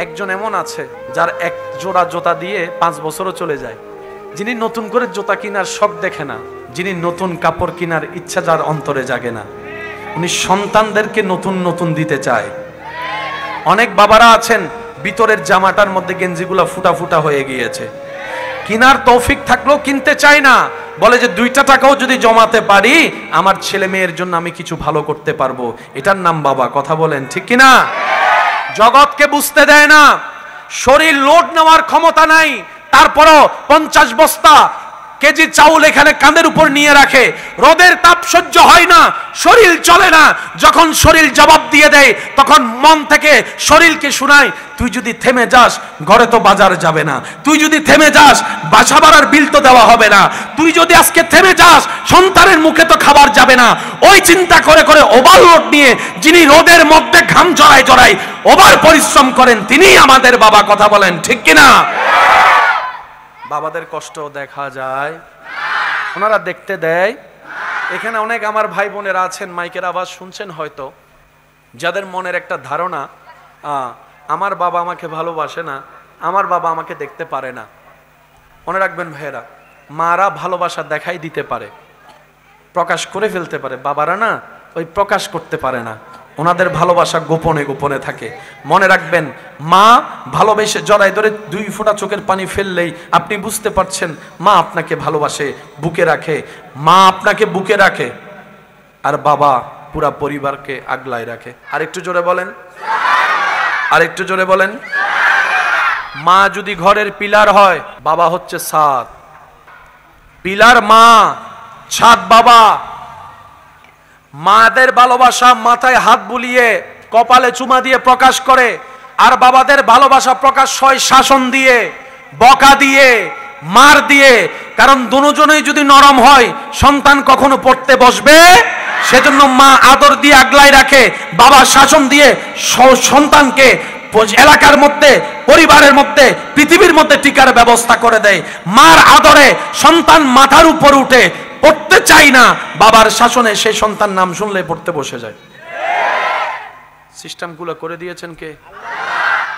একজন এমন আছে যার এক জোড়া জুতা দিয়ে 5 বছরও চলে যায়, যিনি নতুন করে জুতা কেনার শখ দেখে না, যিনি নতুন কাপড় কেনার ইচ্ছা যার অন্তরে জাগে না, উনি সন্তানদেরকে নতুন নতুন দিতে চায়। অনেক বাবারা আছেন ভিতরের জামাটার মধ্যে গেঞ্জিগুলা ফুটা ফুটা হয়ে গিয়েছে, কিনার তৌফিক থাকলেও কিনতে চায় না, বলে যে 2টা টাকাও যদি জমাতে পারি আমার ছেলে মেয়ের জন্য আমি কিছু ভালো করতে পারবো। এটার নাম বাবা। কথা বলেন ঠিক কিনা? জগৎকে বুঝতে দেয় না, শরীর লোড নেওয়ার ক্ষমতা নাই, তারপরও 50 বস্তা কেজি চাউল এখানে কাঁধের উপর নিয়ে রাখে, রোদের তাপ সহ্য হয় না, শরীর চলে না। যখন শরীর জবাব দিয়ে দেয় তখন মন থেকে শরীরকে শোনায়, তুই যদি থেমে যাস ঘরে তো বাজার যাবে না, তুই যদি থেমে যাস বাসা ভাড়ার বিল তো দেওয়া হবে না, তুই যদি আজকে থেমে যাস সন্তানের মুখে তো খাবার যাবে না। ওই চিন্তা করে করে ওভারলোড নিয়ে যিনি রোদের মধ্যে ঘাম জড়ায় জড়ায় ওভার পরিশ্রম করেন তিনিই আমাদের বাবা। কথা বলেন ঠিক কিনা? বাবাদের কষ্ট দেখা যায়, ওনারা দেখতে দেয়। এখানে অনেক আমার ভাই বোনেরা আছেন, মাইকের আওয়াজ শুনছেন হয়তো, যাদের মনের একটা ধারণা আমার বাবা আমাকে ভালোবাসে না, আমার বাবা আমাকে দেখতে পারে না। মনে রাখবেন ভাইয়েরা, মারা ভালোবাসা দেখাই দিতে পারে, প্রকাশ করে ফেলতে পারে, বাবারা না ওই প্রকাশ করতে পারে না, ওনাদের ভালোবাসা গোপনে গোপনে থাকে। মনে রাখবেন, মা ভালোবেসে জড়ায় ধরে 2 ফোঁটা চোখের পানি ফেললেই আপনি বুঝতে পারছেন মা আপনাকে ভালোবাসে, বুকে রাখে, মা আপনাকে বুকে রাখে, আর বাবা পুরা পরিবারকে আগলায় রাখে। আর একটু জোরে বলেন, আর একটু জোরে বলেন। মা যদি ঘরের পিলার হয়, বাবা হচ্ছে ছাদ। পিলার মা, ছাদ বাবা। মাদের ভালোবাসা মাথায় হাত বুলিয়ে কপালে চুমা দিয়ে প্রকাশ করে, আর বাবাদের ভালোবাসা প্রকাশ হয় শাসন দিয়ে, বকা দিয়ে, মার দিয়ে। কারণ দুজনেই যদি নরম হয় সন্তান কখনো পড়তে বসবে, সেজন্য মা আদর দিয়ে আগলায় রাখে, বাবা শাসন দিয়ে সন্তানকে এলাকার মধ্যে, পরিবারের মধ্যে, পৃথিবীর মধ্যে টিকার ব্যবস্থা করে দেয়। মার আদরে সন্তান মাথার উপর উঠে পড়তে চাই না, বাবার শাসনে সেই সন্তান নাম শুনলে পড়তে বসে যায়। সিস্টেমগুলো করে দিয়েছেন কে?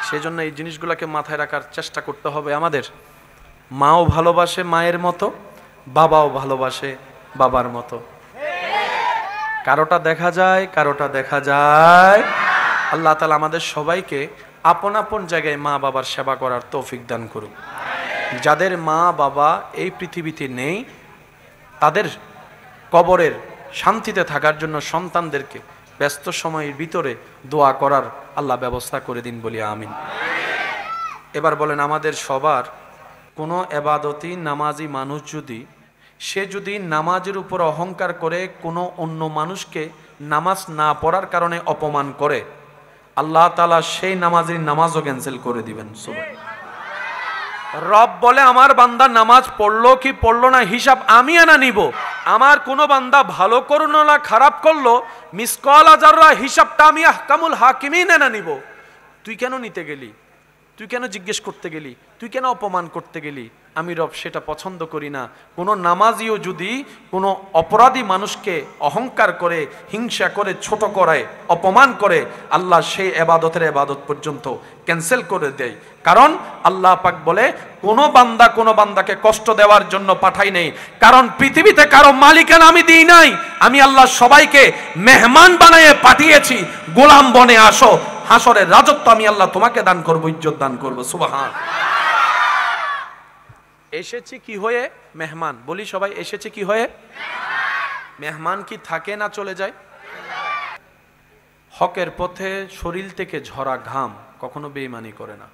সেজন্য এই জিনিসগুলোকে মাথায় রাখার চেষ্টা করতে হবে আমাদের। মাও ভালোবাসে মায়ের মতো, বাবাও ভালোবাসে বাবার মতো। কারোটা দেখা যায়, কারোটা দেখা যায়। আল্লাহ তাআলা আমাদের সবাইকে আপন আপন জায়গায় মা বাবার সেবা করার তৌফিক দান করুক। যাদের মা বাবা এই পৃথিবীতে নেই, তাদের কবরের শান্তিতে থাকার জন্য সন্তানদেরকে ব্যস্ত সময়ের ভিতরে দোয়া করার আল্লাহ ব্যবস্থা করে দিন বলি আমিন। এবার বলেন, আমাদের সবার কোনো এবাদতি নামাজি মানুষ যদি নামাজের উপর অহংকার করে কোনো অন্য মানুষকে নামাজ না পড়ার কারণে অপমান করে, আল্লাহ তাআলা সেই নামাজের নামাজও ক্যান্সেল করে দিবেন। সুবহানাল্লাহ। রব বলে, আমার বান্দা নামাজ পড়লো কি পড়লো না হিসাব আমি আনা নিব। আমার কোনো বান্দা ভালো করলো না খারাপ করলো, মিসকালা যাররা হিসাবটা আমি আহকামুল হাকিমিন আনা নিব। তুই কেন নিতে গেলি? তুই কেন জিজ্ঞেস করতে গেলি? তুই কেন অপমান করতে গেলি? আমি রব সেটা পছন্দ করি না। কোনো নামাজিও যদি কোনো অপরাধী মানুষকে অহংকার করে, হিংসা করে, ছোট করায়, অপমান করে, আল্লাহ সেই এবাদতের এবাদত পর্যন্ত ক্যান্সেল করে দেয়। কারণ আল্লাহ পাক বলে, কোনো বান্দা কোনো বান্দাকে কষ্ট দেওয়ার জন্য পাঠাই নেই। কারণ পৃথিবীতে কারো মালিকানা আমি দিই নাই, আমি আল্লাহ সবাইকে মেহমান বানিয়ে পাঠিয়েছি। গোলাম বনে আসো, হাসরের রাজত্ব আমি আল্লাহ তোমাকে দান করব, ইজ্জত দান করব। সুবহান। এসেছি কি হয়ে? মেহমান। বলি সবাই, এসেছে কি হয়ে? মেহমান কি থাকে না চলে যায়? হকের পথে শরীর থেকে ঝরা ঘাম কখনো বেঈমানি করে না।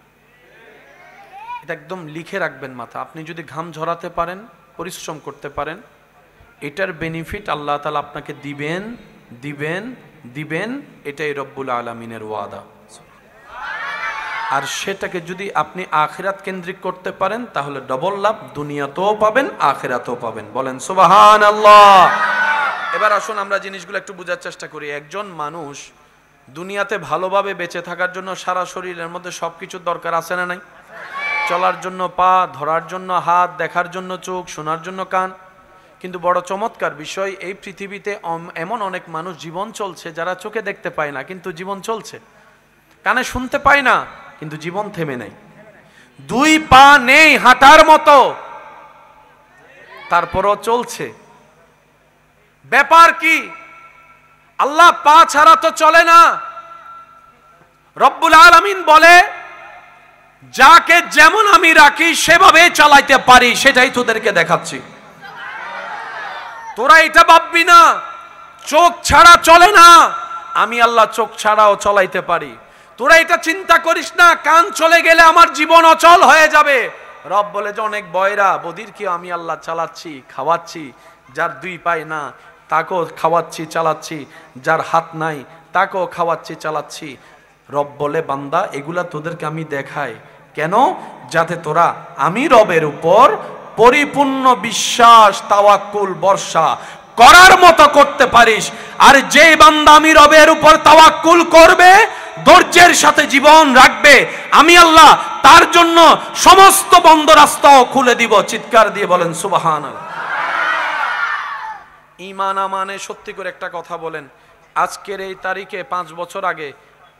এটা একদম লিখে রাখবেন মাথা। আপনি যদি ঘাম ঝরাতে পারেন, পরিশ্রম করতে পারেন, এটার বেনিফিট আল্লাহ তাআলা আপনাকে দিবেন দিবেন দিবেন। এটাই রব্বুল আলামিনের ওয়াদা। আর সেটাকে যদি আপনি আখিরাত কেন্দ্রিক করতে পারেন তাহলে ডবল লাভ, দুনিয়াতেও পাবেন আখিরাতেও পাবেন। বলেন সুবহানাল্লাহ। এবার আসুন আমরা জিনিসগুলো একটু বোঝার চেষ্টা করি। একজন মানুষ দুনিয়াতে ভালোভাবে বেঁচে থাকার জন্য সারা শরীরের মধ্যে সবকিছু দরকার আছে না নাই? চলার জন্য পা, ধরার জন্য হাত, দেখার জন্য চোখ, শোনার জন্য কান। কিন্তু বড় চমৎকার বিষয়, এই পৃথিবীতে এমন অনেক মানুষ জীবন চলছে যারা চোখে দেখতে পায় না কিন্তু জীবন চলছে, কানে শুনতে পায় না কিন্তু জীবন থেমে নাই। 2 পা নেই হাঁটার মতো, তারপরও চলছে। ব্যাপার কি? আল্লাহ পা ছাড়া তো চলে না। রব্বুল আলামিন বলে, যাকে যেমন আমি রাখি সেভাবে চালাইতে পারি, সেটাই তোদেরকে দেখাচ্ছি। তোরা এটা ভাববি না চোখ ছাড়া চলে না, আমি আল্লাহ চোখ ছাড়াও চলাইতে পারি। তোরা এটা চিন্তা করিস না কান চলে গেলে আমার জীবন অচল হয়ে যাবে। রব বলে যে অনেক বয়রা বদির কি আমি আল্লাহ চালাচ্ছি, খাওয়াচ্ছি। যার 2 পায় না তাকেও খাওয়াচ্ছি, চালাচ্ছি। যার হাত নাই তাকেও খাওয়াচ্ছি, চালাচ্ছি। রব বলে, বান্দা এগুলা তোদেরকে আমি দেখাই কেন? যাতে তোরা আমি রবের উপর পরিপূর্ণ বিশ্বাস, তাওয়াক্কুল, ভরসা করার মতো করতে পারিস। আর যে বান্দা আমি রবের উপর তাওয়াক্কুল করবে, ধৈর্যের সাথে জীবন রাখবে, আমি আল্লাহ তার জন্য সমস্ত বন্ধ রাস্তাও খুলে দিব। চিৎকার দিয়ে বলেন সুবহানাল্লাহ। ঈমান আমানে সত্যি করে একটা কথা বলেন, আজকের এই তারিখে 5 বছর আগে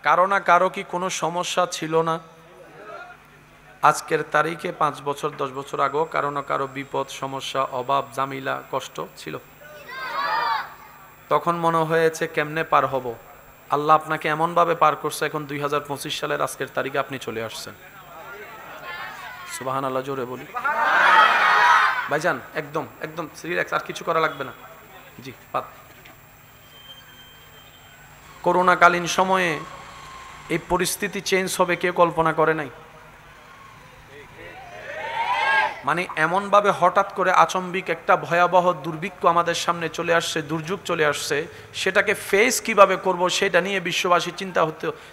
কারো না কারো কি কোনো সমস্যা ছিল না? আজকের তারিখে 5 বছর 10 বছর আগেও কারো না কারো বিপদ, সমস্যা, অভাব, জামিলা, কষ্ট ছিল। তখন মনে হয়েছে কেমনে পার হব। আল্লাহ আপনাকে এমন ভাবে পার করছে, এখন 2025 সালের আজকের তারিখে আপনি চলে আসছেন। সুবহানাল্লাহ, জোরে বলি ভাইজান। একদম একদম রিল্যাক্স, আর কিছু করা লাগবে না। জি, করোনাকালীন সময়ে এই পরিস্থিতি চেঞ্জ হবে কেউ কল্পনা করে নাই। মানে এমনভাবে হঠাৎ করে আচম্বিক একটা ভয়াবহ দুর্ভিক্ষ আমাদের সামনে চলে আসছে, দুর্যোগ চলে আসছে। সেটাকে ফেস কিভাবে করব সেটা নিয়ে বিশ্ববাসী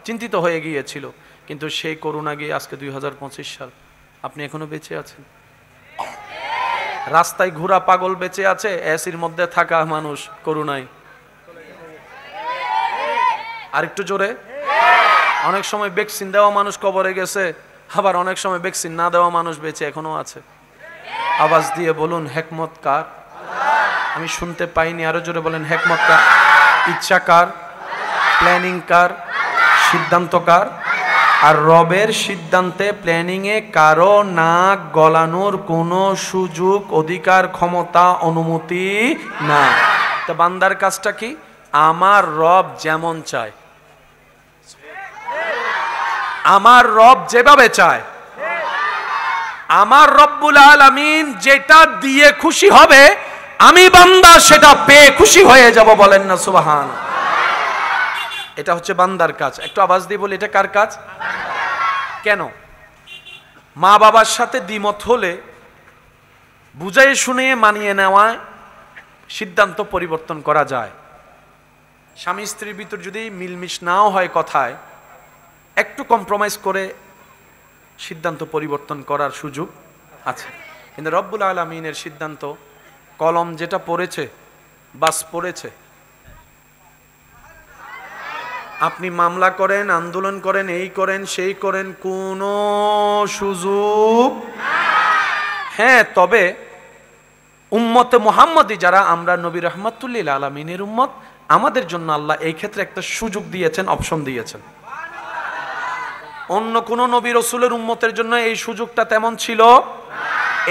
চিন্তিত হয়ে গিয়েছিল। কিন্তু সেই করোনা গিয়ে আজকে 2025 সাল, আপনি এখনো বেঁচে আছেন। রাস্তায় ঘোরা পাগল বেঁচে আছে, এসির মধ্যে থাকা মানুষ করোনায়। আরেকটু জোরে। অনেক সময় ভ্যাকসিন দেওয়া মানুষ কবরে গেছে, আবার অনেক সময় ভ্যাকসিন না দেওয়া মানুষ বেঁচে এখনো আছে। আওয়াজ দিয়ে বলুন হিকমত কার? আমি শুনতে পাইনি, আরো জোরে বলেন হিকমত কার? ইচ্ছা কার? প্ল্যানিং কার? সিদ্ধান্ত কার? আর রবের সিদ্ধান্তে, প্ল্যানিং এ কারো নাক গলানোর কোনো সুযোগ, অধিকার, ক্ষমতা, অনুমতি না। তো বান্দার কাজটা কি? আমার রব যেমন চায়, আমার রব যেভাবে চায়, আমার রব্বুল আলামিন যেটা দিয়ে খুশি হবে, আমি বান্দা সেটা পেয়ে খুশি হয়ে যাব। বলেন না সুবহানাল্লাহ। এটা হচ্ছে বান্দার কাজ। একটু আওয়াজ দিয়ে বলি, এটা কার কাজ? কেন? মা বাবার সাথে দ্বিমত হলে বুঝাই শুনে মানিয়ে নেওয়া সিদ্ধান্ত পরিবর্তন করা যায়। স্বামী স্ত্রীর ভিতর যদি মিলমিশ নাও হয় কথায়, একটু কম্প্রোমাইজ করে সিদ্ধান্ত পরিবর্তন করার সুযোগ আছে। কিন্তু রব্বুল আলামিনের সিদ্ধান্ত, কলম যেটা পড়েছে বাস পড়েছে। আপনি মামলা করেন, আন্দোলন করেন, এই করেন, সেই করেন, কোনো সুযোগ। হ্যাঁ, তবে উম্মতে মুহাম্মদী যারা আমরা, নবী রাহমাতুল লিল আলামিনের উম্মত, আমাদের জন্য আল্লাহ এই ক্ষেত্রে একটা সুযোগ দিয়েছেন, অপশন দিয়েছেন। অন্য কোন নবী রাসূলের উম্মতের জন্য এই সুযোগটা তেমন ছিল।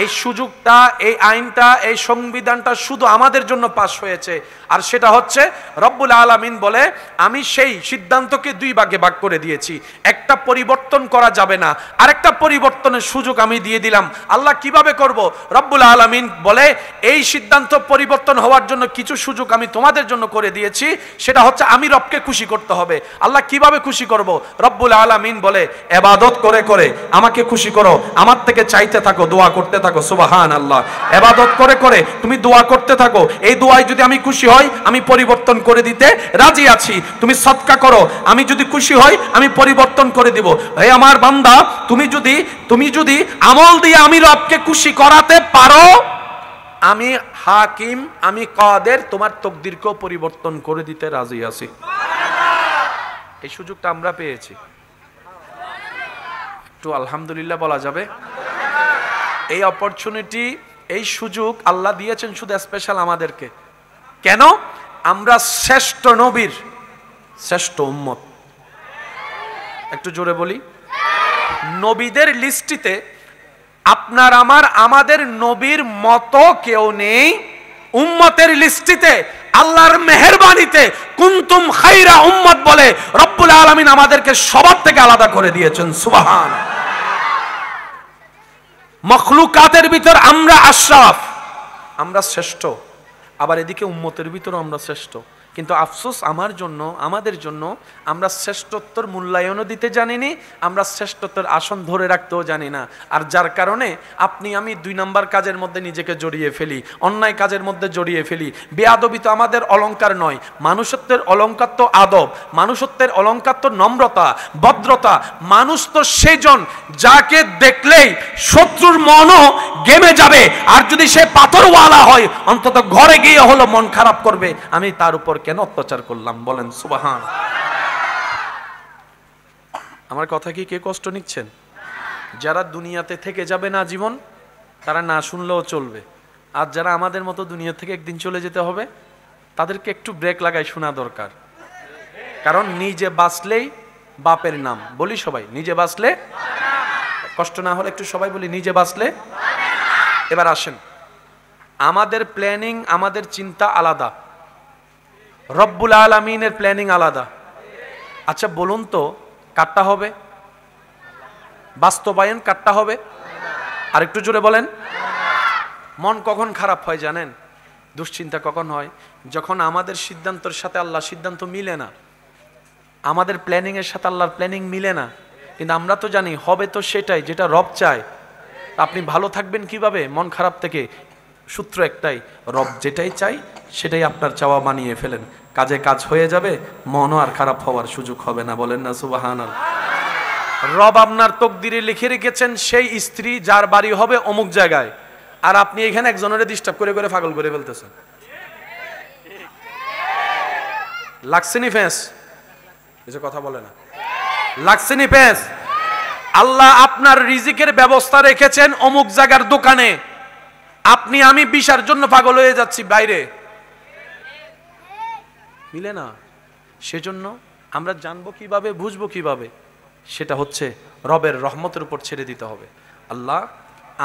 এই সুযোগটা, এই আইনটা, এই সংবিধানটা শুধু আমাদের জন্য পাশ হয়েছে। আর সেটা হচ্ছে রব্বুল আলামিন বলে, আমি সেই সিদ্ধান্তকে 2 ভাগে ভাগ করে দিয়েছি। একটা পরিবর্তন করা যাবে না, আরেকটা পরিবর্তনের সুযোগ আমি দিয়ে দিলাম। আল্লাহ কিভাবে করব? রব্বুল আলামিন বলে, এই সিদ্ধান্ত পরিবর্তন হওয়ার জন্য কিছু সুযোগ আমি তোমাদের জন্য করে দিয়েছি। সেটা হচ্ছে আমি রবকে খুশি করতে হবে। আল্লাহ কিভাবে খুশি করব? রব্বুল আলামিন বলে, ইবাদত করে করে আমাকে খুশি করো, আমার থেকে চাইতে থাকো, দোয়া করতে থাকো। সুবহানাল্লাহ। ইবাদত করে করে তুমি দোয়া করতে থাকো। এই দোয়ায় যদি আমি খুশি হই, আমি পরিবর্তন করে দিতে রাজি আছি। তুমি সদকা করো, আমি যদি খুশি হই আমি পরিবর্তন করে দিব। হে আমার বান্দা, তুমি যদি আমল দিয়ে আমি রবকে খুশি করাতে পারো, আমি হাকিম, আমি কাদের, তোমার তকদিরকেও পরিবর্তন করে দিতে রাজি আছি। এই সুযোগটা আমরা পেয়েছি। একটু আলহামদুলিল্লাহ বলা যাবে। এই অপরচুনিটি, এই সুযোগ আল্লাহ দিয়েছেন শুধু স্পেশাল আমাদেরকে। কেন? আমরা শ্রেষ্ঠ নবীর শ্রেষ্ঠ উম্মত। একটু জোরে বলি। নবীদের লিস্টিতে আপনার আমাদের নবীর মতো কেউ নেই। উম্মতের লিস্টিতে আল্লাহর মেহেরবানিতে কুনতুম খায়রা উম্মত বলে রব্বুল আলামিন আমাদেরকে সবার থেকে আলাদা করে দিয়েছেন। সুবহান। মখলুকাতের ভিতর আমরা আশরাফ, আমরা শ্রেষ্ঠ, আবার এদিকে উম্মতের ভিতর আমরা শ্রেষ্ঠ। কিন্তু আফসোস আমাদের জন্য আমরা শ্রেষ্ঠত্বর মূল্যায়নও দিতে জানিনি, আমরা শ্রেষ্ঠত্বের আসন ধরে রাখতেও জানি না। আর যার কারণে আপনি আমি 2 নাম্বার কাজের মধ্যে নিজেকে জড়িয়ে ফেলি, অন্যায় কাজের মধ্যে জড়িয়ে ফেলি। বেয়াদবি তো আমাদের অলংকার নয়, মানুষত্বের অলংকার তো আদব, মানুষত্বের অলংকার তো নম্রতা, ভদ্রতা। মানুষ তো সেজন যাকে দেখলেই শত্রুর মনও গেমে যাবে, আর যদি সে পাথরওয়ালা হয় অন্তত ঘরে গিয়ে হলো মন খারাপ করবে, আমি তার উপর কেন অত্যাচার করলাম। বলেন সুবহান। আমার কথা কি কে কষ্ট নিচ্ছেন? যারা দুনিয়াতে থেকে যাবে না জীবন, তারা না শুনলেও চলবে। আর যারা আমাদের মতো দুনিয়া থেকে একদিন চলে যেতে হবে, তাদেরকে একটু ব্রেক লাগাই শোনা দরকার। কারণ নিজে বাঁচলেই বাপের নাম। বলি সবাই, নিজে বাঁচলে, কষ্ট না হলে একটু সবাই বলি নিজে বাঁচলে। এবার আসেন, আমাদের প্ল্যানিং, আমাদের চিন্তা আলাদা, রব্বুল আলামিনের প্ল্যানিং আলাদা। আচ্ছা বলুন তো, কাটটা হবে? বাস্তবায়ন কাটটা হবে? আর একটু জোরে বলেন। মন কখন খারাপ হয় জানেন? দুশ্চিন্তা কখন হয়? যখন আমাদের সিদ্ধান্তের সাথে আল্লাহর সিদ্ধান্ত মিলে না, আমাদের প্ল্যানিং এর সাথে আল্লাহর প্ল্যানিং মিলে না। কিন্তু আমরা তো জানি হবে তো সেটাই যেটা রব চায়। আপনি ভালো থাকবেন কিভাবে মন খারাপ থেকে? সূত্র একটাই, রব যেটাই চাই সেটাই আপনার চাওয়া বানিয়ে ফেলেন, কাজে কাজ হয়ে যাবে, মনও আর খারাপ হওয়ার সুযোগ হবে না। বলেন না সুবহানাল্লাহ। রব আপনার তকদিরে লিখে রেখেছেন সেই স্ত্রী যার বাড়ি হবে অমুক জায়গায়, আর আপনি এখানে একজনের ডিস্টার্ব করে করে পাগল করে ফেলতেছেন। লাগছেনি ফেস? কিছু কথা বলে না, লাগছেনি ফেস? আল্লাহ আপনার রিজিকের ব্যবস্থা রেখেছেন অমুক জায়গার দোকানে, আপনি আমি বিশার জন্য পাগল হয়ে যাচ্ছি বাইরে, মিলে না। সেজন্য আমরা জানবো কিভাবে, বুঝবো কিভাবে? সেটা হচ্ছে রবের রহমতের উপর ছেড়ে দিতে হবে। আল্লাহ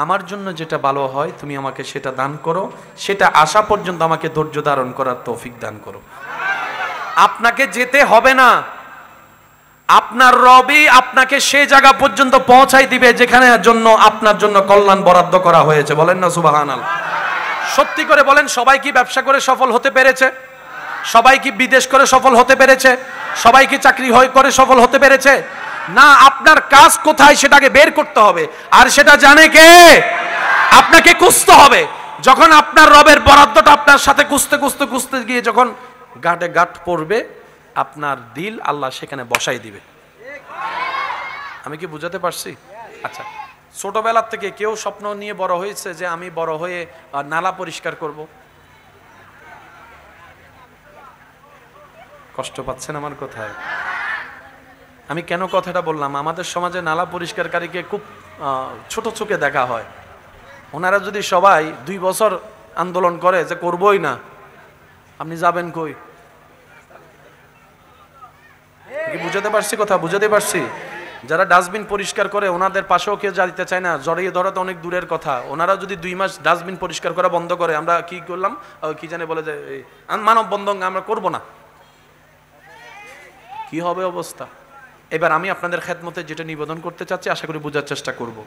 আমার জন্য যেটা ভালো হয় তুমি আমাকে সেটা দান করো, সেটা আসা পর্যন্ত আমাকে ধৈর্য ধারণ করার তৌফিক দান করো। আপনাকে যেতে হবে না, আপনার রবই আপনাকে সেই জায়গা পর্যন্ত পৌঁছাই দিবে যেখানে জন্য আপনার জন্য কল্যাণ বরাদ্দ করা হয়েছে। বলেন না সুবহানাল্লাহ। সত্যি করে বলেন, সবাই কি ব্যবসা করে সফল হতে পেরেছে? সবাই কি বিদেশ করে সফল হতে পেরেছে? সবাই কি চাকরি করে সফল হতে পেরেছে? না। আপনার কাজ কোথায় সেটাকে বের করতে হবে, আর সেটা জানে কে? আপনাকে খুঁজতে হবে। যখন আপনার রবের বরাদ্দটা আপনার সাথে খুঁজতে গিয়ে যখন গাঁটে গাঁট পড়বে, আপনার দিল আল্লাহ সেখানে বসাই দিবে। আমি কি বুঝাতে পারছি? আচ্ছা, ছোটবেলার থেকে কেউ স্বপ্ন নিয়ে বড় হয়েছে যে আমি বড় হয়ে নালা পরিষ্কার করব? কষ্ট পাচ্ছেন আমার কথায়? আমি কেন কথাটা বললাম? আমাদের সমাজে নালা পরিষ্কারকারীকে খুব ছোট চোখে দেখা হয়। ওনারা যদি সবাই 2 বছর আন্দোলন করে যে করবই না, আপনি যাবেন কই? বুঝাতে পারছি কথা? বুঝাতে পারছি? যারা ডাস্টবিন পরিষ্কার করে ওনাদের পাশেও কেউ যেতে চায় না, জড়িয়ে ধরা তো অনেক দূরের কথা। ওনারা যদি 2 মাস ডাস্টবিন পরিষ্কার করা বন্ধ করে, আমরা কি করলাম, কি জানে বলে যে মানব বন্ধন আমরা করব না, কি হবে অবস্থা? এবার আমি আপনাদের খেদমতে যেটা নিবেদন করতে চাচ্ছি, আশা করি বোঝার চেষ্টা করব।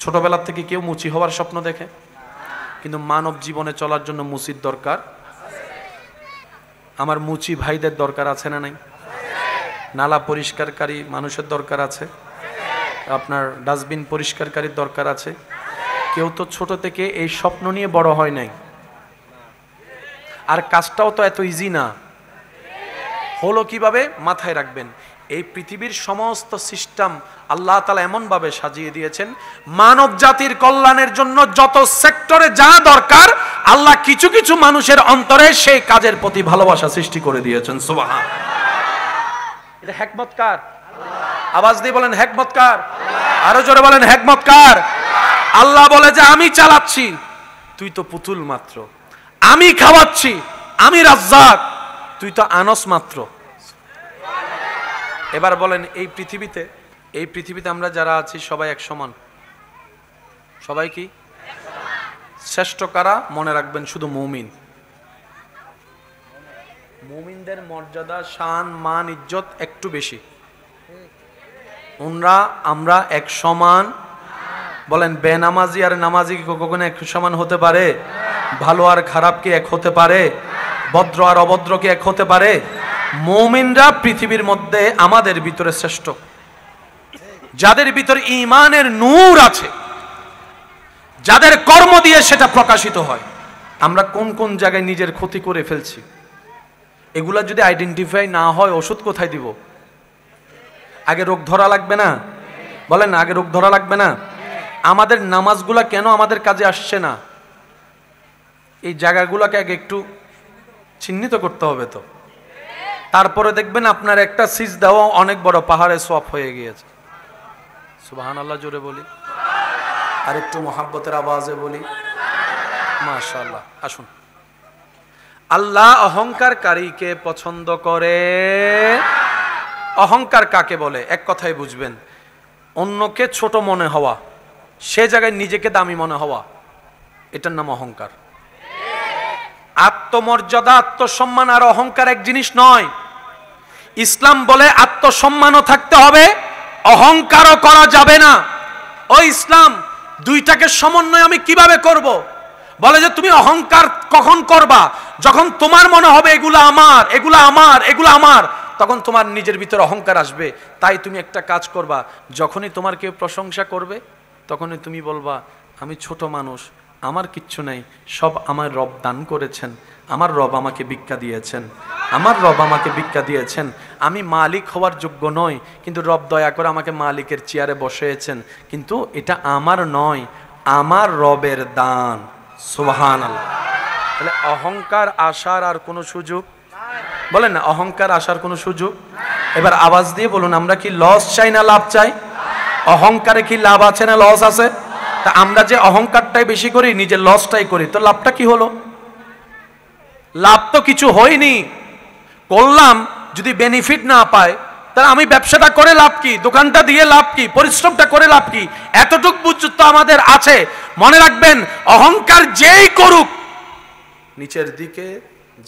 ছোটবেলার থেকে কেউ মুচি হওয়ার স্বপ্ন দেখে, কিন্তু মানব জীবনে চলার জন্য মুচির দরকার। আমার মুচি ভাইদের দরকার আছে না নাই? নালা পরিষ্কারকারী মানুষের দরকার আছে, আপনার ডাস্টবিন পরিষ্কারকারীর দরকার আছে। কেউ তো ছোট থেকে এই স্বপ্ন নিয়ে বড় হয় নাই, আর কাজটাও তো এত ইজি না। হলো কিভাবে? মাথায় রাখবেন, এই পৃথিবীর সমস্ত সিস্টেম আল্লাহ তাআলা এমন ভাবে সাজিয়ে দিয়েছেন, মানব জাতির কল্যাণের জন্য যত সেক্টরে যা দরকার আল্লাহ কিছু কিছু মানুষের অন্তরে সেই কাজের প্রতি ভালোবাসা সৃষ্টি করে দিয়েছেন। সুবহান। এটা হিকমত কার? আওয়াজ দিয়ে বলেন হিকমত কার? আরো জোরে বলেন হিকমত কার? আল্লাহ বলে যে আমি চালাচ্ছি, তুই তো পুতুল মাত্র। আমি খাওয়াচ্ছি, আমি রাজ্জাক, তুই তো আনস মাত্র। এবার বলেন, এই পৃথিবীতে এই পৃথিবীতে আমরা যারা আছি সবাই এক সমান। সবাই কি শ্রেষ্ঠ কারা? মনে রাখবেন, শুধু মুমিন। মুমিনদের মর্যাদা, শান, মান, ইজ্জত একটু বেশি। আমরা এক সমান। বলেন, বেনামাজি আর নামাজি কি কখনো এক সমান হতে পারে? ভালো আর খারাপ কি এক হতে পারে? ভদ্র আর অভদ্র কি এক হতে পারে? মুমিনরা পৃথিবীর মধ্যে আমাদের ভিতরে শ্রেষ্ঠ, যাদের ভিতরে ঈমানের নূর আছে, যাদের কর্ম দিয়ে সেটা প্রকাশিত হয়। আমরা কোন কোন জায়গায় নিজের ক্ষতি করে ফেলছি, এগুলা যদি আইডেন্টিফাই না হয়, ওষুধ কোথায় দিব? আগে রোগ ধরা লাগবে না? বলেন না, আগে রোগ ধরা লাগবে না? আমাদের নামাজগুলা কেন আমাদের কাজে আসছে না? এই জায়গাগুলোকে আগে একটু চিহ্নিত করতে হবে তো। তারপরে দেখবেন আপনার একটা সিজদাও অনেক বড় পাহাড়ে সওয়াব হয়ে গিয়েছে। সুবহানাল্লাহ জোরে বলি, আর একটু মহাব্বতের আওয়াজে বলি মাশাআল্লাহ। আসুন, আল্লাহ অহংকারকারীকে পছন্দ করে। অহংকার কাকে বলে? এক কথায় বুঝবেন, অন্যকে ছোট মনে হওয়া, সে জায়গায় নিজেকে দামি মনে হওয়া, এটার নাম অহংকার। আত্মমর্যাদা, আত্মসম্মান আর অহংকার এক জিনিস নয়। ইসলাম বলে আত্মসম্মানও থাকতে হবে, অহংকারও করা যাবে না। ও ইসলাম, দুইটাকে সমন্বয় আমি কিভাবে করব? বলে যে তুমি অহংকার কখন করবা? যখন তোমার মনে হবে এগুলো আমার, এগুলো আমার, এগুলো আমার, তখন তোমার নিজের ভিতরে অহংকার আসবে। তাই তুমি একটা কাজ করবা, যখনই তোমার কেউ প্রশংসা করবে তখনই তুমি বলবা আমি ছোট মানুষ, আমার কিচ্ছু নাই, সব আমার রব দান করেছেন, আমার রব আমাকে ভিক্ষা দিয়েছেন, আমার রব আমাকে ভিক্ষা দিয়েছেন, আমি মালিক হওয়ার যোগ্য নই, কিন্তু রব দয়া করে আমাকে মালিকের চেয়ারে বসিয়েছেন, কিন্তু এটা আমার নয়, আমার রবের দান। সুবহানাল্লাহ। তাহলে অহংকার আসার আর কোনো সুযোগ? বলেন না, অহংকার আসার কোনো সুযোগ? এবার আওয়াজ দিয়ে বলুন, আমরা কি লস চাই না লাভ চাই? অহংকারে কি লাভ আছে না লস আছে? তা আমরা যে অহংকারটাই বেশি করি, নিজের লসটাই করি, তো লাভটা কি হলো? লাভ তো কিছু হয়নি। করলাম, যদি বেনিফিট না পায় তাহলে আমি ব্যবসাটা করে লাভ কি? দোকানটা দিয়ে লাভ কি? পরিশ্রমটা করে লাভ কি? এতটুক বুঝতে আমাদের আছে। মনে রাখবেন, অহংকার যেই করুক নিচের দিকে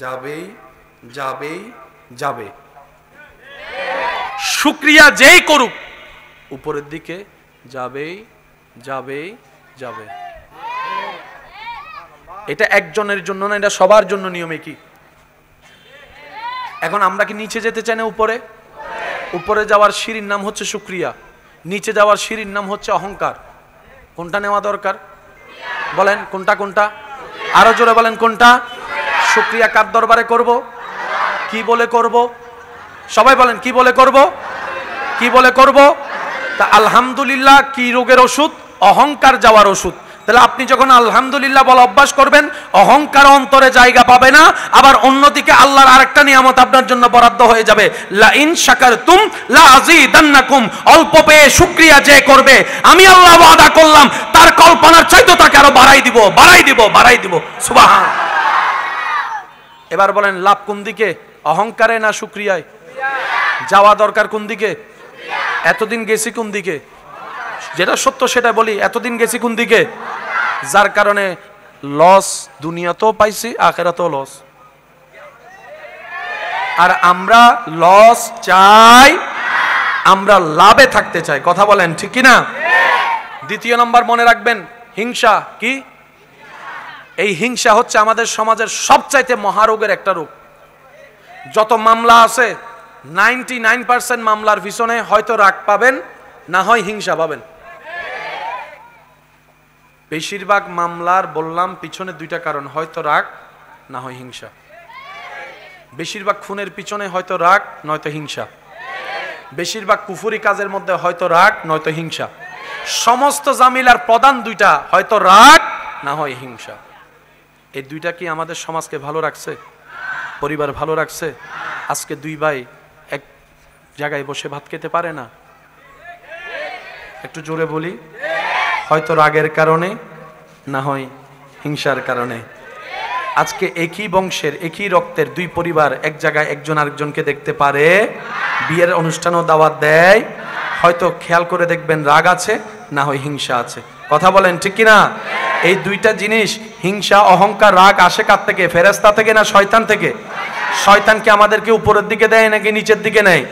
যাবেই যাবেই যাবে। শুকরিয়া যেই করুক উপরের দিকে যাবেই যাবেই যাবে। এটা একজনের জন্য না, এটা সবার জন্য নিয়মে কি? এখন আমরা কি নিচে যেতে চাই না উপরে? উপরে যাওয়ার সিঁড়ির নাম হচ্ছে শুকরিয়া, নিচে যাওয়ার সিঁড়ির নাম হচ্ছে অহংকার। কোনটা নেওয়া দরকার? বলেন কোনটা কোনটা? আরো জোরে বলেন কোনটা? শুকরিয়া কার দরবারে করব? কি বলে করব? সবাই বলেন, কি বলে করব? কি বলে করব? তা আলহামদুলিল্লাহ কি রোগের ওষুধ? অহংকার যাওয়ার ওষুধ। তাহলে আপনি যখন আলহামদুলিল্লাহ বলা অভ্যাস করবেন, অহংকার অন্তরে জায়গা পাবে না। আবার অন্যদিকে আল্লাহর আরেকটা নিয়ামত আপনার জন্য বরাদ্দ হয়ে যাবে, লা ইন শাকারতুম লা আযীদান্নাকুম। অল্প পেয়ে শুকরিয়া যে করবে, আমি আল্লাহ ওয়াদা করলাম তার কল্পনার চাইতে তাকে আরো বাড়াই দিব, বাড়াই দিব, বাড়াই দিব। সুবহান। এবার বলেন, লাভ কোন দিকে? অহংকারে না শুকরিয়ায়? যাওয়া দরকার কোন দিকে? এতদিন গেছি কোন দিকে? যেটা সত্য সেটা বলি, এতদিন গেছি কোন দিকে? যার কারণে লস দুনিয়াতেও পাইছি, আখিরাতেও লস। আর আমরা লস চাই, আমরা লাভে থাকতে চাই। কথা বলেন ঠিক কি না? দ্বিতীয় নম্বর মনে রাখবেন, হিংসা। কি? এই হিংসা হচ্ছে আমাদের সমাজের সবচাইতে মহারোগের একটা রোগ। যত মামলা আছে 99% মামলার পিছনে হয়তো রাগ পাবেন, না হয় হিংসা পাবেন। বেশিরভাগ মামলার বললাম পিছনে দুইটা কারণ, হয়তো রাগ না হয় হিংসা। বেশিরভাগ খুনের পিছনে হয়তো রাগ নয়তো হিংসা। বেশিরভাগ কুফরি কাজের মধ্যে হয়তো রাগ নয়তো হিংসা। সমস্ত জামিলার প্রধান দুইটা, হয়তো রাগ না হয় হিংসা। এই দুইটা কি আমাদের সমাজকে ভালো রাখছে? পরিবার ভালো রাখছে? আজকে দুই ভাই এক জায়গায় বসে ভাত খেতে পারে না। একটু জোরে বলি, হয়তো রাগের কারণে না হয় হিংসার কারণে। আজকে একই বংশের একই রক্তের দুই পরিবার এক জায়গায় একজন আরেকজনকে দেখতে পারে, বিয়ের অনুষ্ঠানও দাওয়াত দেয়, হয়তো খেয়াল করে দেখবেন রাগ আছে, না হয় হিংসা আছে। কথা বলেন ঠিক কিনা? এই দুইটা জিনিস, হিংসা অহংকার রাগ, আসে কার থেকে? ফেরেশতা থেকে না শয়তান থেকে? শয়তানকে আমাদেরকে উপরের দিকে দেয় নাকি নিচের দিকে নেয়?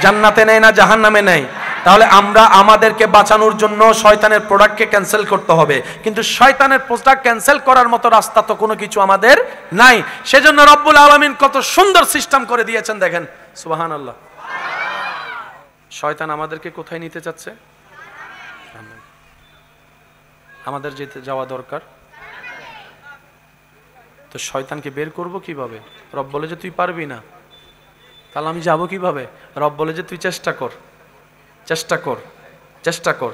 জান্নাতে নেয় না জাহান্নামে নেয়? তাহলে আমরা আমাদেরকে বাঁচানোর জন্য শয়তানের প্রোডাক্টকে ক্যান্সেল করতে হবে, কিন্তু শয়তানের প্রোডাক্ট ক্যান্সেল করার মতো রাস্তা তো কোনো কিছু আমাদের নাই। সেজন্য রব্বুল আলামিন কত সুন্দর সিস্টেম করে দিয়েছেন, দেখেন সুবহানাল্লাহ। শয়তান আমাদেরকে কোথায় নিতে চাচ্ছে? আমাদের যেতে যাওয়া দরকার। তো শয়তানকে বের করব কিভাবে? রব বলে যে তুই পারবি না, তাহলে আমি যাব কিভাবে? রব বলে যে তুই চেষ্টা কর, চেষ্টা কর, চেষ্টা কর।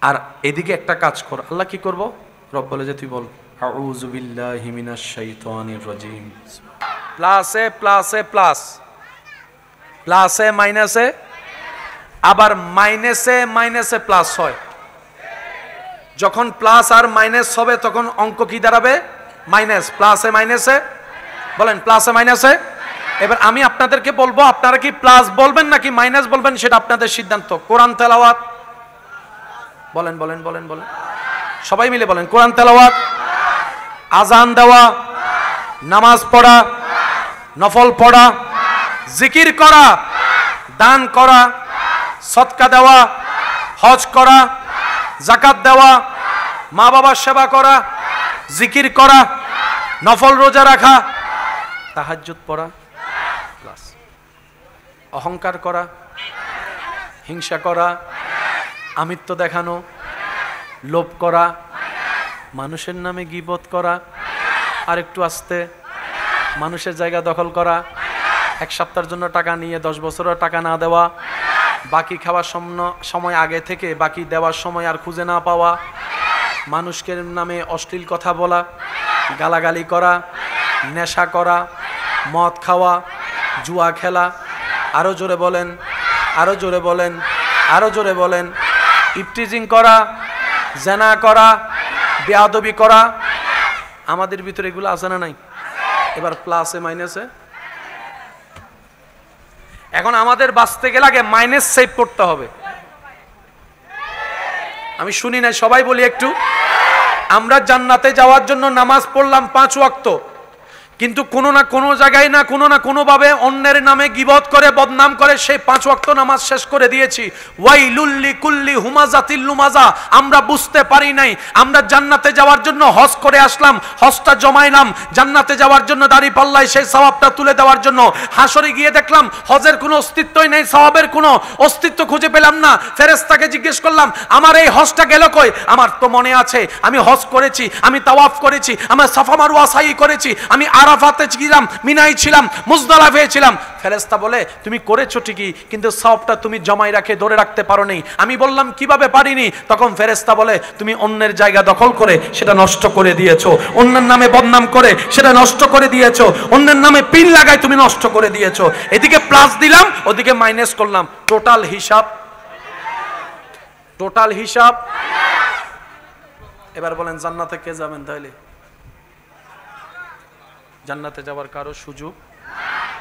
আর এদিকে একটা কাজ কর। আল্লাহ কি করব? রব বলে যে তুই বল আউযু বিল্লাহি মিনাশ শাইতানির রাজিম। প্লাসে প্লাসে প্লাস, প্লাসে মাইনাসে, আবার মাইনাসে মাইনাসে প্লাস হয়। যখন প্লাস আর মাইনাস হবে তখন অঙ্ক কি দাঁড়াবে? মাইনাস। প্লাসে মাইনাসে, বলেন প্লাসে মাইনাসে। এবার আমি আপনাদেরকে বলবো, আপনারা কি প্লাস বলবেন নাকি মাইনাস বলবেন সেটা আপনাদের সিদ্ধান্ত। কোরআন তেলাওয়াত বলেন, বলেন বলেন বলেন, সবাই মিলে বলেন। কোরআন তেলাওয়াত, আজান দেওয়া, নামাজ পড়া, নফল পড়া, জিকির করা, দান করা, সদকা দেওয়া, হজ করা, যাকাত দেওয়া, মা বাবার সেবা করা, জিকির করা, নফল রোজা রাখা, তাহাজ্জুদ পড়া, প্লাস। অহংকার করা, হিংসা করা, আমিত্ব দেখানো, লোভ করা, মানুষের নামে গীবত করা, আর একটু আস্তে, মানুষের জায়গা দখল করা, এক সপ্তাহের জন্য টাকা নিয়ে 10 বছরের টাকা না দেওয়া, বাকি খাওয়ার সময় আগে থেকে বাকি দেওয়ার সময় আর খুঁজে না পাওয়া, মানুষকে নামে অশ্লীল কথা বলা, গালাগালি করা, নেশা করা, মদ খাওয়া, জুয়া খেলা, আরো জোরে বলেন, আরো জোরে বলেন, আরো জোরে বলেন, ইফটিজিং করা, জেনা করা, বেয়াদবি করা। আমাদের ভিতরে এগুলো আছে না নাই? এবার প্লাসে মাইনাসে। এখন আমাদের বাঁচতে গেলে আগে মাইনাস সেভ করতে হবে। আমি শুনি না, সবাই বলি একটু। আমরা জান্নাতে যাওয়ার জন্য নামাজ পড়লাম 5 ওয়াক্ত, কিন্তু কোনো না কোনো জায়গায় না কোনো ভাবে অন্যের নামে গীবত করে বদনাম করে সেই 5 ওয়াক্ত নামাজ শেষ করে দিয়েছি। ওয়াইলুল লিকুল্লি হুমাজাতিল লুমাজা। আমরা বুঝতে পারি নাই আমরা জান্নাতে যাওয়ার জন্য হজ করে আসলাম, হজটা জমাইলাম জান্নাতে যাওয়ার জন্য, দাড়ি পাল্লায় সেই সওয়াবটা তুলে দেওয়ার জন্য। হাসরে গিয়ে দেখলাম হজের কোনো অস্তিত্বই নেই, সওয়াবের কোনো অস্তিত্ব খুঁজে পেলাম না। ফেরেশতাকে জিজ্ঞেস করলাম আমার এই হজটা গেল কই? আমার তো মনে আছে আমি হজ করেছি, আমি তাওয়াফ করেছি, আমি সাফা মারওয়া সাই করেছি, আমি আরাফাতে ছিলাম, মিনায় ছিলাম, মুজদালিফায় ছিলাম। ফেরেশতা বলে তুমি করেছো ঠিকই, কিন্তু সওয়াবটা তুমি জমাই রাখে ধরে রাখতে পারোনি। আমি বললাম কিভাবে পারিনি? তখন ফেরেশতা বলে তুমি অন্যের জায়গা দখল করে সেটা নষ্ট করে দিয়েছো, অন্যের নামে বদনাম করে সেটা নষ্ট করে দিয়েছো, অন্যের নামে পিন লাগায় তুমি নষ্ট করে দিয়েছো। এদিকে প্লাস দিলাম, ওদিকে মাইনাস করলাম। টোটাল হিসাব, টোটাল হিসাব। এবার বলেন জান্নাতে কে যাবেন? তাহলে জান্নাতে যাওয়ার কারো সুযোগ।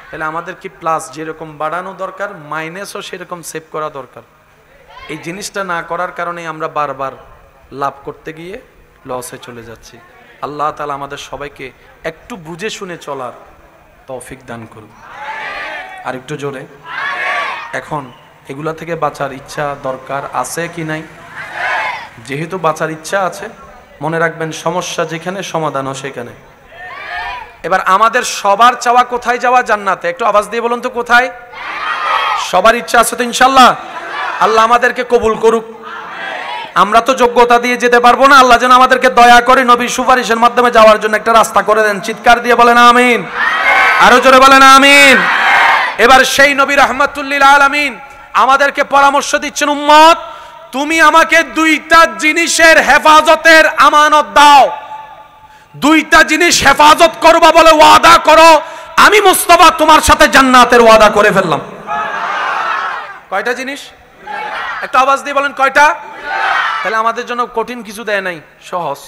তাহলে আমাদের কি প্লাস যেরকম বাড়ানো দরকার, মাইনাসও সেরকম সেভ করা দরকার। এই জিনিসটা না করার কারণে আমরা বারবার লাভ করতে গিয়ে লসে চলে যাচ্ছি। আল্লাহ তাআলা আমাদের সবাইকে একটু বুঝে শুনে চলার তৌফিক দান করুন। আর একটু জোরে। এখন এগুলা থেকে বাঁচার ইচ্ছা দরকার আছে কি নাই? যেহেতু বাঁচার ইচ্ছা আছে, মনে রাখবেন সমস্যা যেখানে সমাধানও সেখানে। এবার আমাদের সবার চাওয়া কোথায় যাওয়া? জান্নাতে। একটু আওয়াজ দিয়ে বলুন তো কোথায়? সবার ইচ্ছা আছে তো ইনশাআল্লাহ? আল্লাহ আমাদেরকে কবুল করুক। আমরা তো যোগ্যতা দিয়ে যেতে পারবো না, আল্লাহ যেন আমাদেরকে দয়া করে নবীর সুপারিশের মাধ্যমে যাওয়ার জন্য একটা রাস্তা করে দেন। চিৎকার দিয়ে বলেন আমিন, আরো জোরে বলেন আমিন। এবার সেই নবী রাহমাতুল লিল আলামিন আমাদেরকে পরামর্শ দিচ্ছেন, উম্মত তুমি আমাকে 2টা জিনিসের হেফাজতের আমানত দাও, 2টা জিনিস হেফাজত করবা বলে ওয়াদা করো, আমি মুস্তাফা তোমার সাথে জান্নাতের ওয়াদা করে ফেললাম। কয়টা জিনিস? একটা আওয়াজ দিয়ে বলেন কয়টা? তাহলে আমাদের জন্য কঠিন কিছু দেয় নাই, সহজ।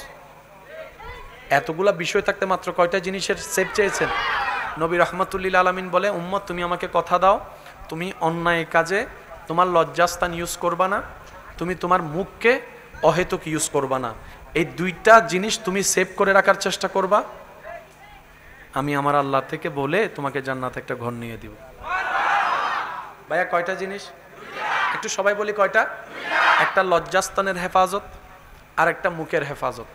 এতগুলা বিষয় থাকতে মাত্র কয়টা জিনিসের সেভ চেয়েছেন? নবী রাহমাতুল লিল আলামিন বলে উম্মত তুমি আমাকে কথা দাও, তুমি অন্যায় কাজে তোমার লজ্জাস্থান ইউজ করবা না, তুমি তোমার মুখকে অহেতুক ইউজ করবা না। এই দুইটা জিনিস তুমি সেভ করে রাখার চেষ্টা করবা, আমি আমার আল্লাহ থেকে বলে তোমাকে জান্নাতে একটা ঘর নিয়ে দিব। ভাইয়া কয়টা জিনিস? একটু সবাই বলি কয়টা? একটা লজ্জাস্থানের হেফাজত আর একটা মুখের হেফাজত।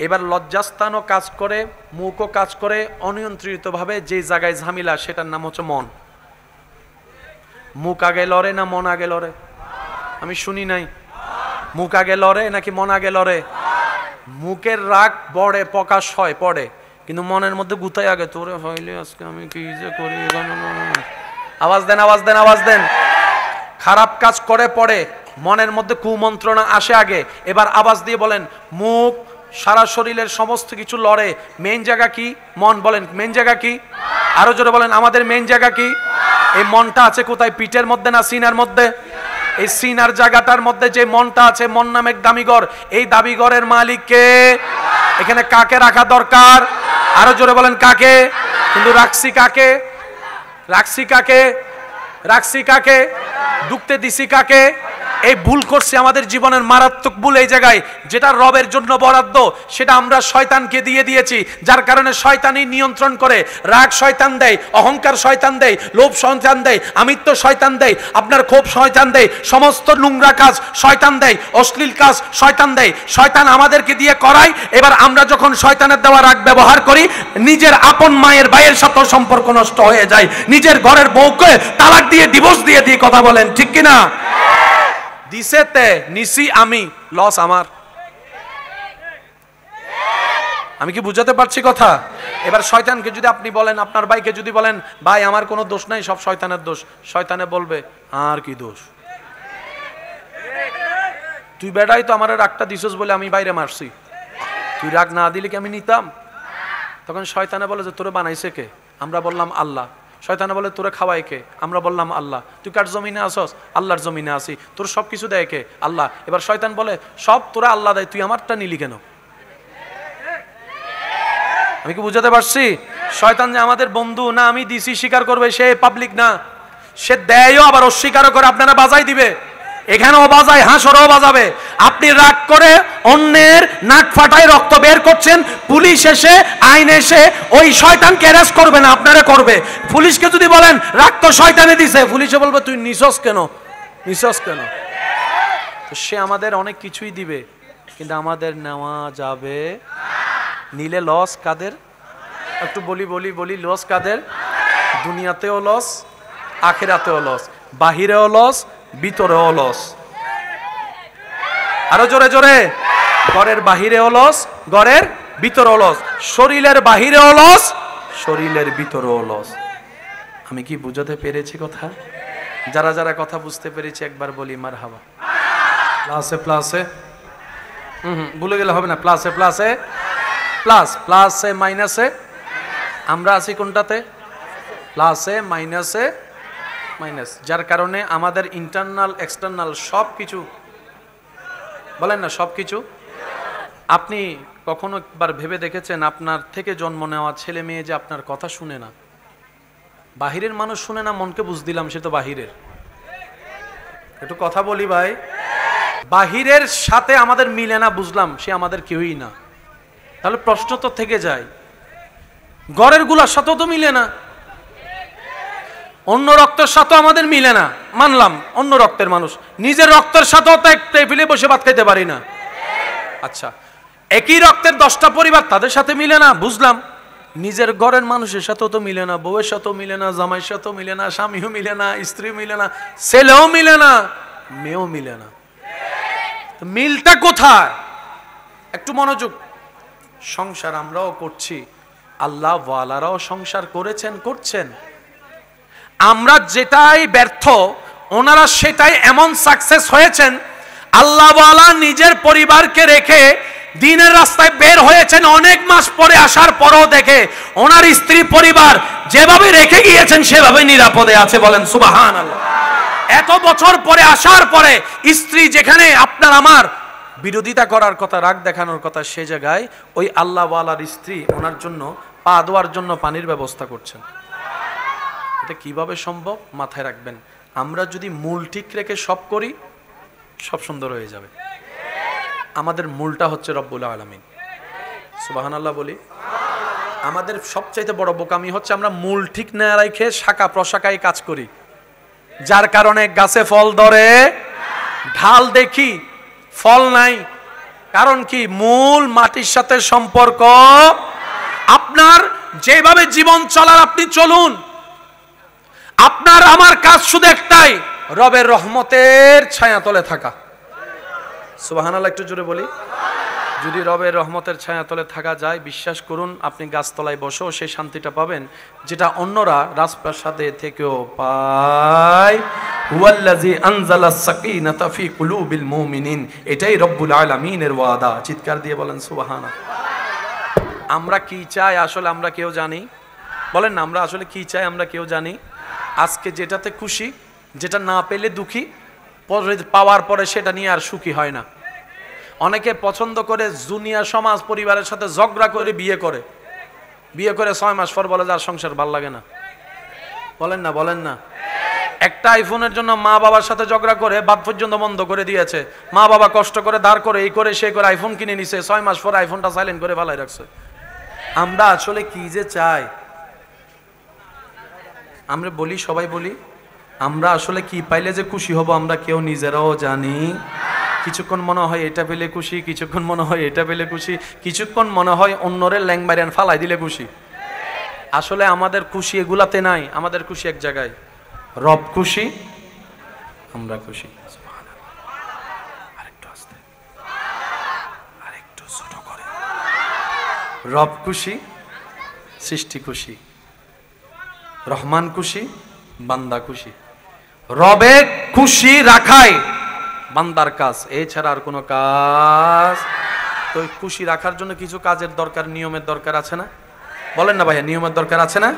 এবার লজ্জাস্থানও কাজ করে, মুখও কাজ করে অনিয়ন্ত্রিতভাবে। যে জায়গায় ঝামেলা সেটার নাম হচ্ছে মন। মুখ আগে লড়ে না মন আগে লড়ে? আমি শুনি নাই। মুখ আগে লড়ে নাকি মন আগে লড়ে? মুখের রাগ বড়ে প্রকাশ হয় পড়ে, কিন্তু মনের মধ্যে গুতাই আগে তোরে হইলে আজকে আমি কি যে করি। আওয়াজ দেন, আওয়াজ দেন, আওয়াজ দেন। খারাপ কাজ করে পড়ে, মনের মধ্যে কুমন্ত্রণা আসে আগে। এবার আওয়াজ দিয়ে বলেন, মুখ সারা শরীরের সমস্ত কিছু লড়ে, মেইন জায়গা কি? মন। বলেন মেইন জায়গা কি? আরো জোরে বলেন, আমাদের মেইন জায়গা কি? এই মনটা আছে কোথায়? পিঠের মধ্যে না সিনার মধ্যে? এই সিনার জায়গাটার মধ্যে যে মনটা আছে, মন নামে এক দামিঘর। এই দাবিঘরের মালিক কে? এখানে কাকে রাখা দরকার? আরো জোরে বলেন কাকে? কিন্তু রাখছি কাকে? রাখছি কাকে? রাখছি কাকে? ঢুকতে দিছি কাকে? এই ভুল করছি, আমাদের জীবনের মারাত্মক ভুল এই জায়গায়। যেটা রবের জন্য বরাদ্দ সেটা আমরা শয়তানকে দিয়ে দিয়েছি, যার কারণে শয়তানই নিয়ন্ত্রণ করে। রাগ শয়তান দেয়, অহংকার শয়তান দেয়, লোভ শয়তান দেয়, আমিত্ব শয়তান দেয়, আপনার ক্ষোভ শয়তান দেয়, সমস্ত নোংরা কাজ শয়তান দেয়, অশ্লীল কাজ শয়তান দেয়। শয়তান আমাদেরকে দিয়ে করায়। এবার আমরা যখন শয়তানের দেওয়া রাগ ব্যবহার করি, নিজের আপন মায়ের ভাইয়ের সাথে সম্পর্ক নষ্ট হয়ে যায়। নিজের ঘরের বউকে তালাক দিয়ে ডিভোর্স দিয়ে দিয়ে কথা বলেন, ঠিক কিনা? দিছেতে নিছি আমি, লস আমার। আমি কি বুঝাতে পারছি কথা? এবার শয়তানকে যদি আপনি বলেন, আপনার ভাইকে যদি বলেন, ভাই আমার কোনো দোষ নাই, সব শয়তানের দোষ, শয়তানে বলবে আর কি দোষ? তুই বেড়াই তো আমার রাগটা দিছস বলে আমি বাইরে মারছি, তুই রাগ না দিলে কি আমি নিতাম? তখন শয়তানে বলে যে তোরে বানাইছে কে? আমরা বললাম আল্লাহ। শয়তানে বলে তোরে খাওয়াই কে? আমরা বললাম আল্লাহ। তুই কার জমিনে আসস? আল্লাহর জমিনে আসি। তোর সব কিছু দেয় কে? আল্লাহ। এবার শয়তান বলে সব তোরা আল্লাহ দেয়, তুই আমারটা নিলি কেন? আমি কি বুঝাতে পারছি? শয়তান যে আমাদের বন্ধু না, আমি দিছি স্বীকার করবে, সে পাবলিক না, সে দেয়ও আবার অস্বীকারও করে। আপনারা বাজাই দিবে, এখানেও বাজায়, হাঁসরও বাজাবে। আপনি রাগ করে অন্যের নাক ফাটায় রক্ত বের করছেন, পুলিশ এসে আইন এসে ওই শয়তানকে অ্যারেস্ট করবে না, আপনারা করবে। পুলিশকে যদি বলেন রাগ তো শয়তানে দিছে, পুলিশে বলবে তুই নিছস কেন, নিছস কেন? তো সে আমাদের অনেক কিছুই দিবে, কিন্তু আমাদের নেওয়া যাবে। নিলে লস কাদের? একটু বলি বলি বলি, লস কাদের? দুনিয়াতেও লস, আখিরাতেও লস, বাহিরেও লস, ভিতরেও লস। আরো জোরে জোরে, ঘরের বাহিরেও লস, ঘরের ভিতরেও লস, শরীরের বাহিরেও লস, শরীরের ভিতরেও লস। আমি কি বুঝাতে পেরেছি কথা? যারা যারা কথা বুঝতে পেরেছি একবার বলি মারহাবা। প্লাসে প্লাসে, ভুলে গেলে হবে না, প্লাসে প্লাসে প্লাস, প্লাসে মাইনাসে। আমরা আছি কোনটাতে? প্লাসে মাইনাসে মাইনাস। যার কারণে আমাদের ইন্টারনাল এক্সটার্নাল সব কিছু, বলেন না সব কিছু। আপনি কখনো একবার ভেবে দেখেছেন আপনার থেকে জন্ম নেওয়া ছেলে মেয়ে যে আপনার কথা শুনে না? বাহিরের মানুষ শুনে না, মনকে বুঝ দিলাম সে তো বাহিরের। একটু কথা বলি ভাই, বাহিরের সাথে আমাদের মিলে না, বুঝলাম সে আমাদের কেউই না। তাহলে প্রশ্ন তো থেকে যায়, ঘরের গুলার সাথেও তো মিলে না, অন্য রক্তের সাথেও আমাদের মিলে না, মানলাম অন্য রক্তের মানুষ, নিজের রক্তের সাথেও তো এক টেবিলে বসে ভাত খাইতে পারি না। আচ্ছা, একই রক্তের 10টা পরিবার, তাদের সাথে মিলে না, বুঝলাম। নিজের ঘরের মানুষের সাথেও তো মিলে না, বউয়ের সাথেও মিলে না, জামাইয়ের সাথেও মিলে না, স্বামীও মিলে না, স্ত্রী মিলে না, ছেলেও মিলে না, মেয়েও মিলে না। মিলটা কোথায়? একটু মনোযোগ। সংসার আমরাও করছি, আল্লাহ ওয়ালারাও সংসার করেছেন, করছেন। আমরা যেটাই ব্যর্থ, ওনারা সেটাই এমন সাকসেস হয়েছেন। আল্লাহ ওয়ালা নিজের পরিবারকে রেখে দিনের রাস্তায় বের হয়েছেন, অনেক মাস পরে আসার পরও দেখে ওনার স্ত্রী পরিবার যেভাবে রেখে গিয়েছেন সেভাবে নিরাপদে আছে। বলেন সুবহানাল্লাহ। এত বছর পরে আসার পরে স্ত্রী যেখানে আপনার আমার বিরোধিতা করার কথা, রাগ দেখানোর কথা, সে জায়গায় ওই আল্লাহ ওয়ালার স্ত্রী ওনার জন্য পা ধোয়ার জন্য পানির ব্যবস্থা করছেন। এটা কিভাবে সম্ভব? মাথায় রাখবেন, আমরা যদি মূল ঠিক রেখে সব করি, সব সুন্দর হয়ে যাবে। আমাদের মূলটা হচ্ছে রব্বুল আলামিন। সুবহানাল্লাহ বলি। আমাদের সবচাইতে বড় বোকামি হচ্ছে আমরা মূল ঠিক না রেখে শাখা প্রশাখায় কাজ করি, যার কারণে গাছে ফল ধরে, ঢাল দেখি ফল নাই। কারণ কি? মূল মাটির সাথে সম্পর্ক। আপনার যেভাবে জীবন চলার আপনি চলুন, আপনার আমার কাজ শুধু একটাই, রবের রহমতের ছায়াতলে থাকা। সুবহানাল্লাহ একটু জোরে বলি। যদি রবের রহমতের ছায়াতলে থাকা যায়, বিশ্বাস করুন আপনি গাছতলায় বসেও সেই শান্তিটা পাবেন যেটা অন্যরা রাজপ্রাসাদে থেকেও পায়। হুয়াল্লাযী আনজালাস সাকিনাতা ফি কুলুবিল মুমিনিন, এটাই রব্বুল আলামিনের ওয়াদা। চিৎকার দিয়ে বলেন সুবহানাল্লাহ। আমরা কি চাই আসলে আমরা কেউ জানি? বলেন না, আমরা আসলে কি চাই আমরা কেউ জানি? আজকে যেটাতে খুশি, যেটা না পেলে দুঃখী, পাওয়ার পরে সেটা নিয়ে আর সুখী হয় না। অনেকে পছন্দ করে দুনিয়া সমাজ পরিবারের সাথে ঝগড়া করে বিয়ে করে 6 মাস পর বলে যার সংসার ভাল লাগে না। বলেন না, বলেন না। একটা আইফোনের জন্য মা বাবার সাথে ঝগড়া করে বাদ পর্যন্ত বন্ধ করে দিয়েছে। মা বাবা কষ্ট করে ধার করে এই করে সে করে আইফোন কিনে নিছে, 6 মাস পর আইফোনটা সাইলেন্ট করে ফালাই রাখছে। আমরা আসলে কি যে চাই? আমরা বলি, সবাই বলি, আমরা আসলে কি পাইলে যে খুশি হব আমরা কেউ নিজেরাও জানি। কিছুক্ষণ মনে হয় এটা পেলে খুশি, কিছুক্ষণ মনে হয় এটা পেলে খুশি, কিছুক্ষণ মনে হয় অন্যরে ল্যাংবারিয়ান ফালাই দিলে খুশি। আসলে আমাদের খুশি এগুলাতে নাই, আমাদের খুশি এক জায়গায়, রব খুশি, আমরা খুশি। আরেকটু আস্তে, আরেকটু ছোট করে। রব খুশি, সৃষ্টি খুশি, রহমান খুশি, বান্দা খুশি। রবে খুশি রাখায় বান্দার কাজ, এছাড়া আর কোনো কাজ। তো খুশি রাখার জন্য কিছু কাজের দরকার, নিয়মের দরকার আছে না? বলেন না ভাইয়া, নিয়মের দরকার আছে না?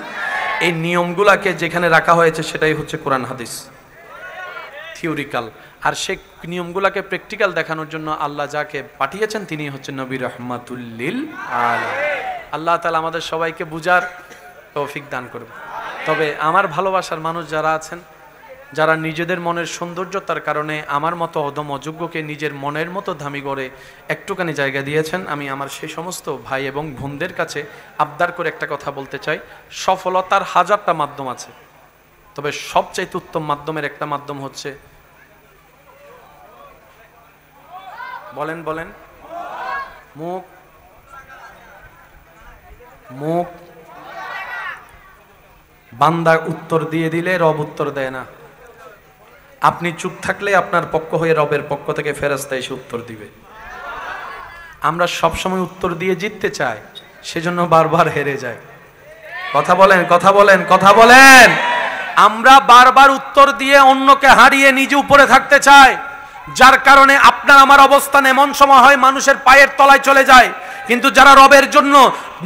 এই নিয়মগুলাকে যেখানে রাখা হয়েছে সেটাই হচ্ছে কোরআন হাদিস, থিওরিক্যাল। আর সেই নিয়মগুলাকে প্র্যাকটিক্যাল দেখানোর জন্য আল্লাহ যাকে পাঠিয়েছেন তিনি হচ্ছেন নবী রাহমাতুল লিল আলামিন। আল্লাহ তাআলা আমাদের সবাইকে বুঝার তৌফিক দান করবে। তবে আমার ভালোবাসার মানুষ যারা আছেন, যারা নিজেদের মনের সৌন্দর্যতার কারণে আমার মতো অদম অযোগ্যকে নিজের মনের মতো দামি করে একটুখানি জায়গা দিয়েছেন, আমি আমার সেই সমস্ত ভাই এবং বোনদের কাছে আবদার করে একটা কথা বলতে চাই। সফলতার হাজারটা মাধ্যম আছে, তবে সবচাইতে উত্তম মাধ্যমের একটা মাধ্যম হচ্ছে, বলেন বলেন, মুখ। মুখ। বান্দা উত্তর দিয়ে দিলে রব উত্তর দেয় না। আপনি চুপ থাকলে আপনার পক্ষ হয়ে রবের পক্ষ থেকে ফেরেশতা এসে উত্তর দিবে। আমরা সবসময় উত্তর দিয়ে জিততে চাই, সেজন্য বারবার হেরে যাই। কথা বলেন, কথা বলেন, কথা বলেন। আমরা বারবার উত্তর দিয়ে অন্যকে হারিয়ে নিজে উপরে থাকতে চাই, যার কারণে আপনার আমার অবস্থান এমন সময় হয় মানুষের পায়ের তলায় চলে যায়। কিন্তু যারা রবের জন্য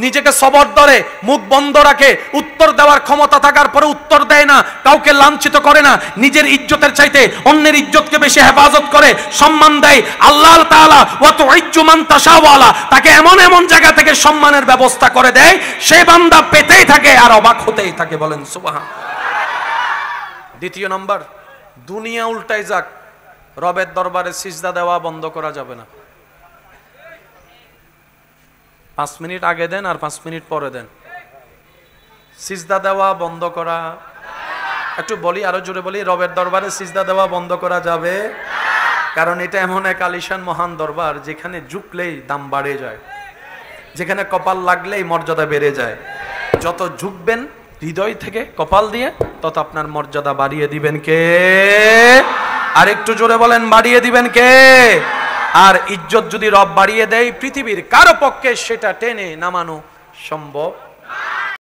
নিজেকে সবর ধরে, মুখ বন্ধ রাখে, উত্তর দেওয়ার ক্ষমতা থাকার পরে উত্তর দেয় না, কাউকে লাঞ্ছিত করে না, নিজের ইজ্জতের চাইতে অন্যের ইজ্জতকে বেশি হেফাজত করে, সম্মান দেয়, আল্লাহ তাআলা ওয়া তুইজ্জু মান তাশাওয়ালা, তাকে এমন এমন জায়গা থেকে সম্মানের ব্যবস্থা করে দেয়, সে বান্দা পেতেই থাকে আর অবাক হতেই থাকে। বলেন সুবহানাল্লাহ। দ্বিতীয় নম্বর, দুনিয়া উল্টাই যাক, রবের দরবারে সিজদা দেওয়া বন্ধ করা যাবে না। 5 মিনিট আগে দেন আর 5 মিনিট পরে দেন, সিজদা দেওয়া বন্ধ করা। একটু বলি, আরো জোরে বলি, রবের দরবারে সিজদা দেওয়া বন্ধ করা যাবে, কারণ এটা এমন এক আলিশান মহান দরবার যেখানে ঝুঁকলেই দাম বাড়ে যায়, যেখানে কপাল লাগলেই মর্যাদা বেড়ে যায়। যত ঝুঁকবেন হৃদয় থেকে কপাল দিয়ে, তত আপনার মর্যাদা বাড়িয়ে দিবেন কে? আর একটু জোরে বলেন, বাড়িয়ে দিবেন কে? আর ইজ্জত যদি রব বাড়িয়ে দেয়, পৃথিবীর কারো পক্ষে সেটা টেনে নামানো সম্ভব